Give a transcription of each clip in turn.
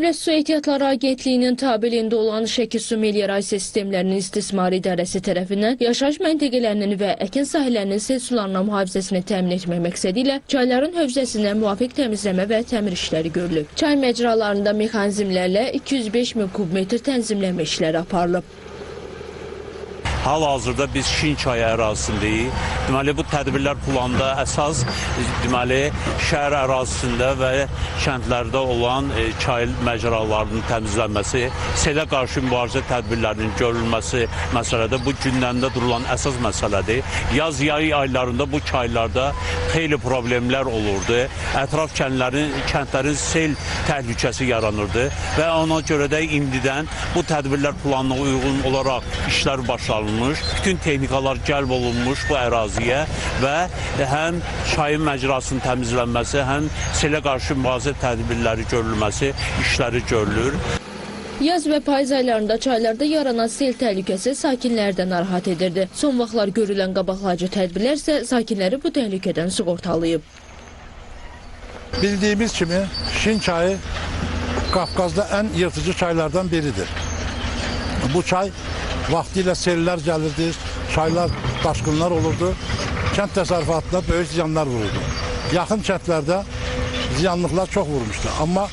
Dövlət Su Ehtiyatları Agentliyinin tabeliyində olan Şəki Su Meliorasiya Sistemlərinin İstismar İdarəsi tərəfindən yaşayış məntəqələrinin və əkin sahələrinin sel sularına mühafizəsini təmin etmək məqsədi ilə çayların hövzəsindən müvafiq təmizləmə və təmir işləri görülüb. Çay məcralarında mexanizmlərlə 205 min kubmetr tənzimləmə işləri aparılıb. Hal-hazırda biz Şin çayı ərazisindəyik. Deməli, bu tədbirlər planda əsas şəhər ərazisində və kəndlərdə olan çay məcralarının təmizlənməsi, selə qarşı mübarizə tədbirlərinin görülməsi məsələdə bu gündəmdə durulan əsas məsələdir. Yay aylarında bu çaylarda xeyli problemlər olurdu. Ətraf kəndlərin sel təhlükəsi yaranırdı və ona görə də indidən bu tədbirlər planına uyğun olaraq işlər başlanılır. Bütün texnikalar cəlb olunmuş bu əraziyə və həm çayın məcrasının təmizlənməsi, həm selə qarşı mübarizə tədbirləri görülməsi işləri görülür. Yaz və payız aylarında çaylarda yaranan sel təhlükəsi sakinləri də narahat edirdi. Son vaxtlar görülən qabaqlayıcı tədbirlər isə sakinləri bu təhlükədən sığortalayıb. Bildiyimiz kimi Şin çayı Qafqazda ən yırtıcı çaylardan biridir. Bu çay vaxtilə sellər gəlirdi, çaylar, daşqınlar olurdu, kənd təsərrüfatına böyük ziyanlar vururdu. Yaxın kəndlərdə ziyanlıqlar çox vurmuşdu. Amma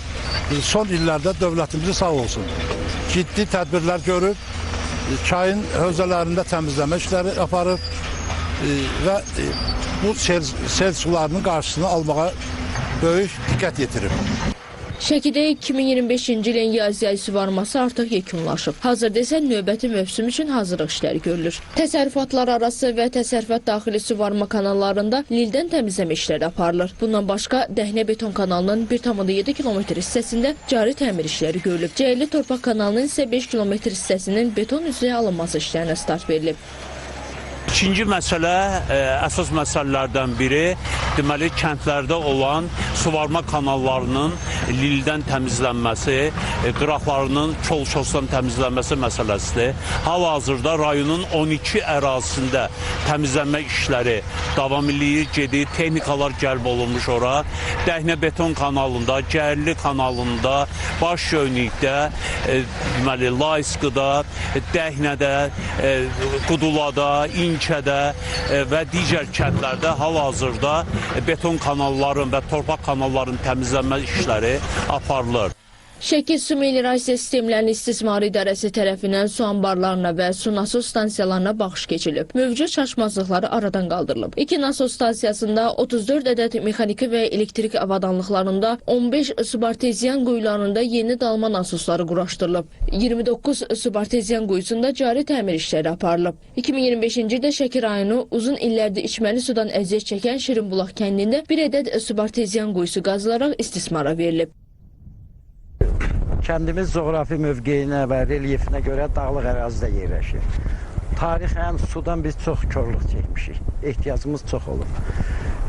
son illərdə dövlətimizi sağ olsun, ciddi tədbirlər görüb, çayın hövzələrində təmizləmə işləri aparıb və bu sel sularının qarşısını almağa böyük diqqət yetirib. Şəkidə 2025-ci ilin yay suvarması artıq yekunlaşıb. Hazırda isə növbəti mövsüm üçün hazırlıq işləri görülür. Təsərrüfatlar arası və təsərrüfat daxili suvarma kanallarında lildən təmizləmə işləri aparılır. Bundan başqa Dəhnə beton kanalının 1,7 km hissəsində cari təmir işləri görülüb. Cəyirli torpaq kanalının isə 5 km hissəsinin beton üzrə alınması işlərinə start verilib. İkinci məsələ, əsas məsələlərdən biri, deməli, kəndlərdə olan suvarma kanallarının lildən təmizlənməsi, qıraqlarının kol-çosdan təmizlənməsi məsələsidir. Hal-hazırda rayonun 12 ərazisində təmizlənmə işləri davam edir, texnikalar cəlb olunmuş ora. Dəhnə beton kanalında, Cəyirli kanalında, Baş Göynükdə, deməli, Laysqıda, Dəhnədə, Qudulada, İnkədə və digər kəndlərdə hal-hazırda beton kanalların və torpaq kanalların təmizlənmə işləri aparılır. Şəki Su Meliorasiya Sistemlərinin İstismar İdarəsi tərəfindən su anbarlarına və su nasos stansiyalarına baxış keçirilib. Mövcud çaşmazlıqları aradan qaldırılıb. 2 nasos stansiyasında 34 ədəd mexaniki və elektrik avadanlıqlarında 15 subarteziyan quyularında yeni dalma nasosları quraşdırılıb. 29 subarteziyan quyusunda cari təmir işləri aparılıb. 2025-ci ildə Şəki rayonu uzun illərdir içməli sudan əziyyət çəkən Şirinbulaq kəndində 1 ədəd subarteziyan quyusu qazılaraq istismara verilib. Kəndimiz coğrafi mövqeyinə və relyefinə görə dağlıq ərazidə yerləşir. Tarixən sudan biz çox körlük çəkmişik. Ehtiyacımız çox olub.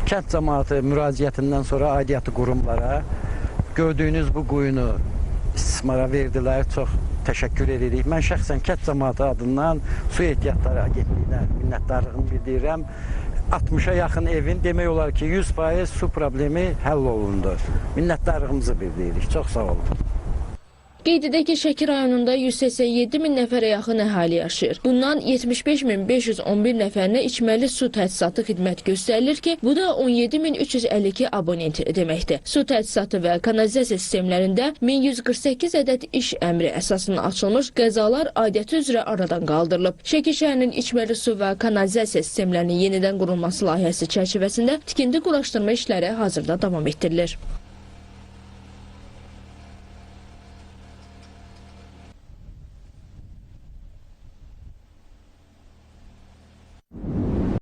Kənd cəmaatı müraciətindən sonra aidiyyatı qurumlara gördüyünüz bu quyunu istismara verdilər. Çox təşəkkür edirik. Mən şəxsən kənd cəmaatı adından Su Ehtiyatları Agentliyinə minnətdarlığımı bildirirəm. 60-a yaxın evin demək olar ki 100% su problemi həll olundu. Minnətdarlığımızı bildiririk. Çox sağ olun. Qeyd edək ki, Şəki rayonunda 187 min nəfərə yaxın əhali yaşayır. Bundan 75.511 nəfərinə içməli su təchizatı xidmət göstərilir ki, bu da 17.352 abonent deməkdir. Su təchizatı və kanalizasiya sistemlərində 1148 ədəd iş əmri əsasında açılmış qəzalar aidiyyatı üzrə aradan qaldırılıb. Şəki şəhərinin içməli su və kanalizasiya sistemlərinin yenidən qurulması layihəsi çərçivəsində tikinti quraşdırma işləri hazırda davam etdirilir.